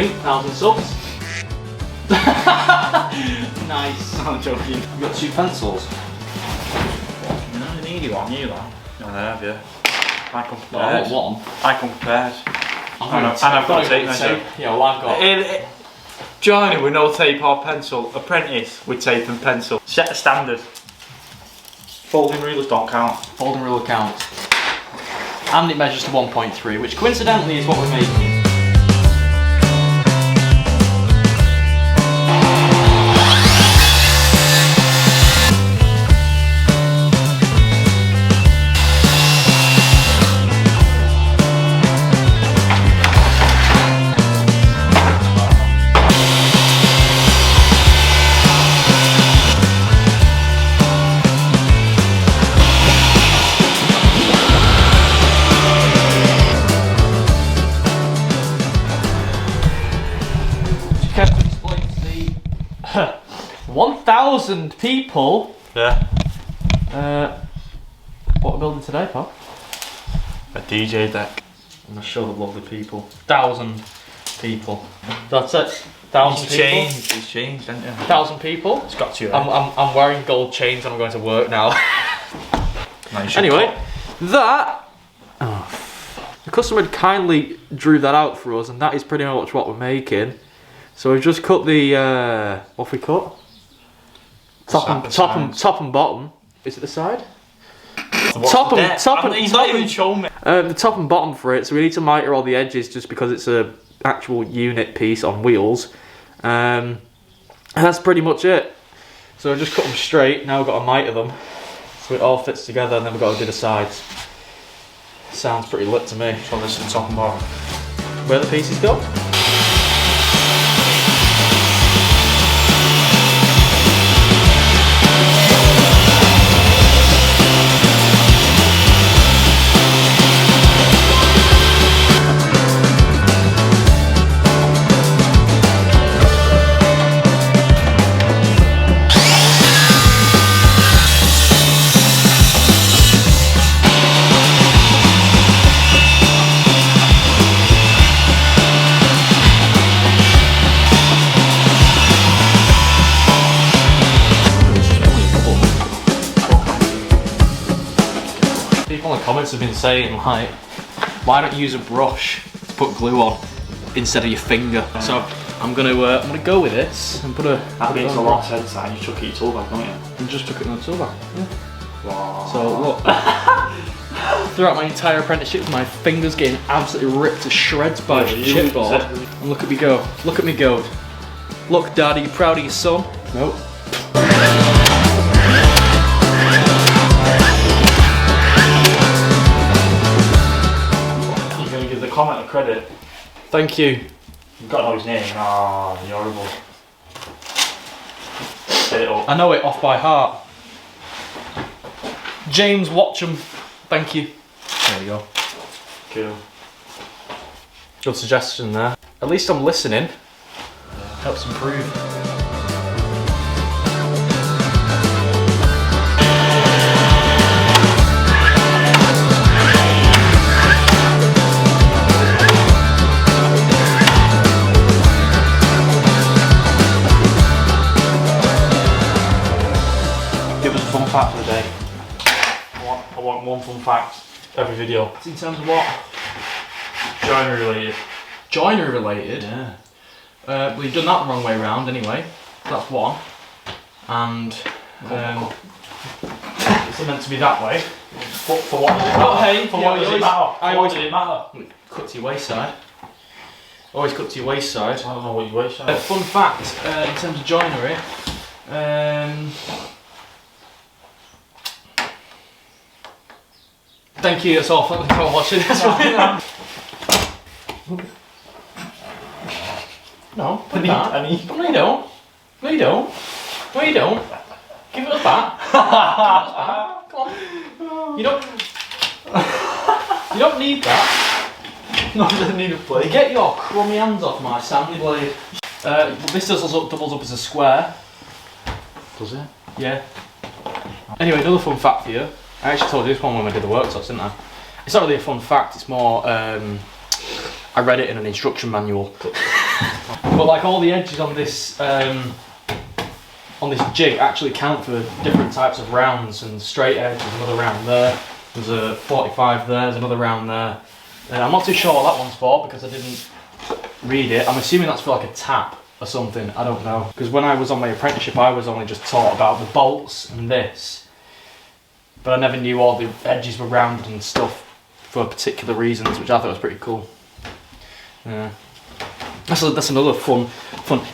me, 1,000 subs. Nice. I'm joking. You've got 2 pencils. No, you need one, you that. I have, yeah. I come Well, I've prepared. got one. I come prepared. And I've got a tape measure. Yeah, well I've got... Joinery with no tape or pencil. Apprentice with tape and pencil. Set a standard. Folding rulers don't count. Folding ruler counts. And it measures to 1.3, which coincidentally is what we're making. Kevin explains the 1,000 people. Yeah. What we're building today, pal? A DJ deck. I'm gonna show the lovely people. 1,000 people. That's it. 1,000 people. It's changed, hasn't it? 1,000 people. It's got to you. I'm wearing gold chains and I'm going to work now. Nice. Anyway, that. Oh, the customer had kindly drew that out for us, and that is pretty much what we're making. So we've just cut the what have we cut? Top and bottom. Is it the side? He's not even shown me. The top and bottom for it. So we need to miter all the edges just because it's a actual unit piece on wheels. And that's pretty much it. So we've just cut them straight. Now we've got to miter them so it all fits together, and then we've got to do the sides. Sounds pretty lit to me. So this is the top and bottom. Where the pieces go? People in the comments have been saying, like, why don't you use a brush to put glue on instead of your finger? So I'm gonna go with this and put a. That makes a lot of sense. That you chuck it in your tool bag, don't you? And just took it in the tool bag. Yeah. Wow. So look, throughout my entire apprenticeship, my fingers getting absolutely ripped to shreds by the chipboard. And look at me go. Look at me go. Look, Dad, are you proud of your son? Nope. You're gonna give the comment a credit. Thank you. You've got to know his name. Ah, you're horrible. Get it up. I know it off by heart. James Watcham. Thank you. There you go. Cool. Good suggestion there. At least I'm listening. Helps improve. Give us a fun fact of the day. I want one fun fact every video. In terms of what? Joinery related. Joinery related? Yeah. Well, you've done that the wrong way around anyway. That's one. And it's meant to be that way. For what does it matter? Oh, hey, for yeah, what does it matter? I For what always- does it matter? Cut to your waist side. Always cut to your waist side. I don't know what your waist size is. Fun fact, in terms of joinery, thank you, that's all. Thank you for watching this one. No, put that. No, you don't. No, you don't. No, you don't. Give it us back. Come on. You don't. You don't need that. No, I don't need a plate. Get your crummy hands off my Stanley blade. This doubles up as a square. Does it? Yeah. Anyway, another fun fact for you. I actually told you this one when we did the workshops, didn't I? It's not really a fun fact, it's more, I read it in an instruction manual. But like all the edges on this jig actually count for different types of rounds, and straight edge, there's another round there, there's a 45 there, there's another round there. I'm not too sure what that one's for because I didn't read it. I'm assuming that's for like a tap or something, I don't know. Because when I was on my apprenticeship I was only just taught about the bolts and this, but I never knew all the edges were rounded and stuff for particular reasons, which I thought was pretty cool. Yeah. That's another fun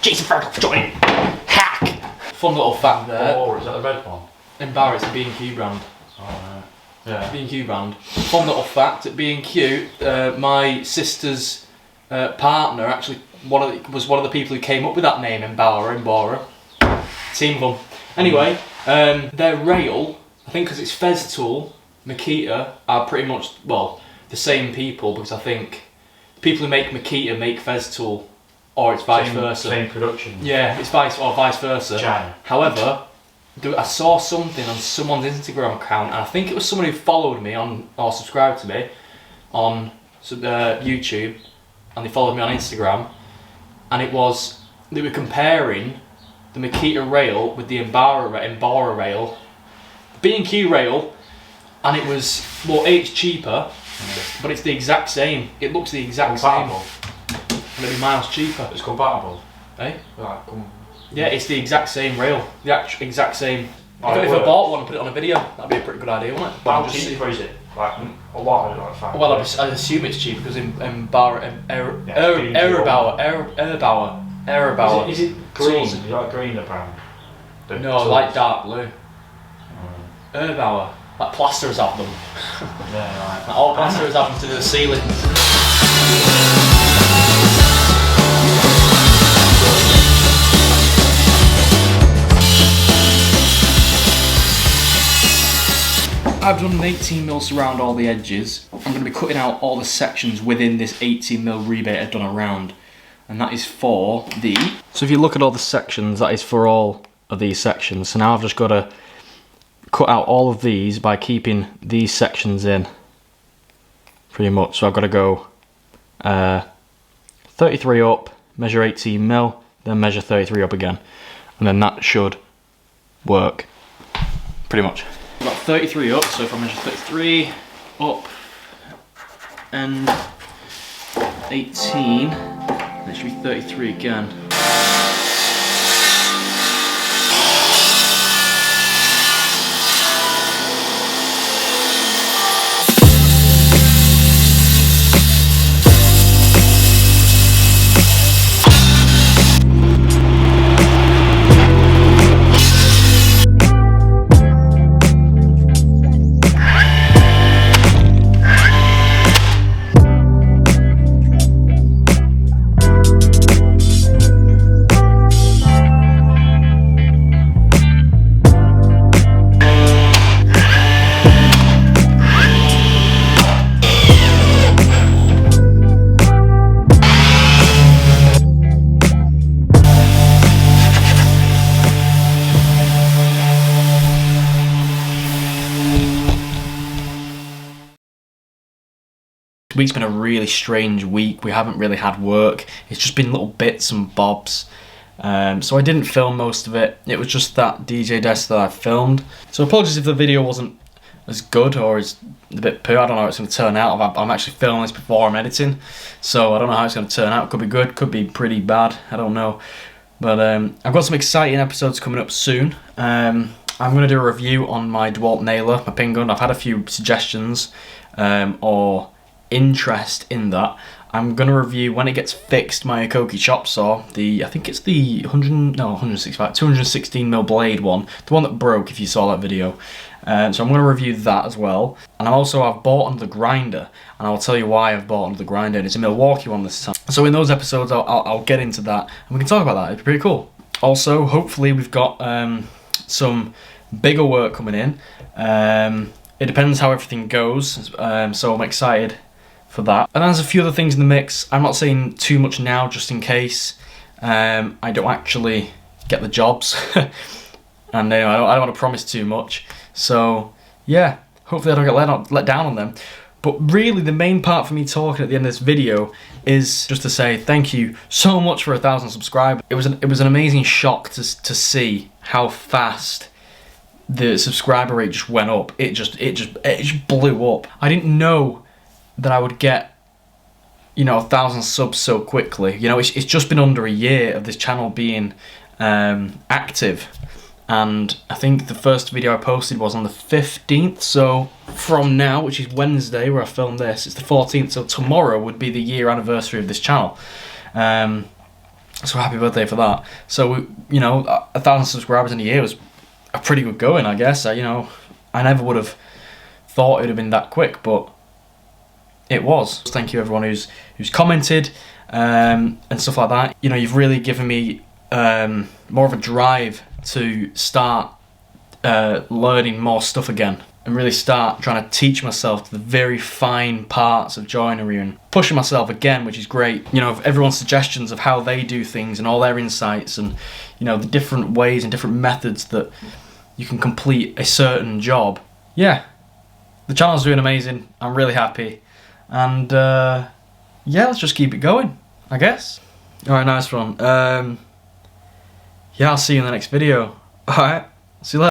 Jason Fergal joint hack. Fun little fact there. Oh, is that the red one? Embarrass, it's a B&Q brand. Oh, right. Yeah. B&Q brand. Fun little fact at B&Q, my sister's partner actually was one of the people who came up with that name, Embauer. Team of them. Anyway, their rail, I think because it's Festool, Makita are pretty much, well, the same people, because I think the people who make Makita make Festool, or it's vice versa. Same production. Yeah, it's vice versa. China. However, I saw something on someone's Instagram account, and I think it was someone who followed me on or subscribed to me on YouTube, and they followed me on Instagram, and it was they were comparing the Makita rail with the Embauer rail, B&Q rail, and it was it's cheaper, but it's the exact same. It looks the exact compatible. same. Maybe miles cheaper. It's compatible. Eh? Like, yeah, it's the exact same rail. The exact same. Oh, if I bought one and put it on a video, that'd be a pretty good idea, wouldn't it? How cheap is it? Like a lot, like 5. Well, I assume it's cheap because Erbauer. Is it green? Is it like green or brown? No, like dark blue. Erbauer. Like plasters have them. Yeah, Like all plasters have them to the ceiling. I've done an 18mm surround all the edges. I'm going to be cutting out all the sections within this 18mm rebate I've done around. And that is for the... So if you look at all the sections, that is for all of these sections. So now I've just got to cut out all of these by keeping these sections in. Pretty much. So I've got to go 33 up, measure 18mm, then measure 33 up again. And then that should work. Pretty much. I've got 33 up, so if I measure 33 up and 18, then it should be 33 again. This week's been a really strange week. We haven't really had work. It's just been little bits and bobs. So I didn't film most of it. It was just that DJ desk that I filmed. So apologies if the video wasn't as good or is a bit poor. I don't know how it's going to turn out. I'm actually filming this before I'm editing. So I don't know how it's going to turn out. Could be good, could be pretty bad. I don't know. But I've got some exciting episodes coming up soon. I'm going to do a review on my DeWalt nailer, my pin gun. I've had a few suggestions or interest in that. I'm going to review when it gets fixed my Akoki chop saw. I think it's the 216mm blade one, the one that broke if you saw that video. So I'm going to review that as well. And I've bought under the grinder, and I'll tell you why I've bought under the grinder. And it's a Milwaukee one this time. So in those episodes I'll get into that and we can talk about that. It'd be pretty cool. Also, hopefully we've got some bigger work coming in. It depends how everything goes, so I'm excited for that. And there's a few other things in the mix. I'm not saying too much now, just in case I don't actually get the jobs. And I don't want to promise too much. So yeah, hopefully I don't get let down on them. But really, the main part for me talking at the end of this video is just to say thank you so much for 1,000 subscribers. It was an amazing shock to see how fast the subscriber rate just went up. It just blew up. I didn't know that I would get, you know, 1,000 subs so quickly. You know, it's just been under a year of this channel being active. And I think the first video I posted was on the 15th, so from now, which is Wednesday where I filmed this, it's the 14th, so tomorrow would be the year anniversary of this channel. So happy birthday for that. So, you know, 1,000 subscribers in a year was a pretty good going, I guess. You know, I never would have thought it would have been that quick, but it was. Thank you everyone who's commented and stuff like that. You know, you've really given me more of a drive to start learning more stuff again and really start trying to teach myself the very fine parts of joinery and pushing myself again, which is great. You know, everyone's suggestions of how they do things and all their insights and, you know, the different ways and different methods that you can complete a certain job. Yeah, the channel's doing amazing. I'm really happy. And yeah, let's just keep it going, I guess. Alright, nice one. Yeah, I'll see you in the next video. Alright, see you later.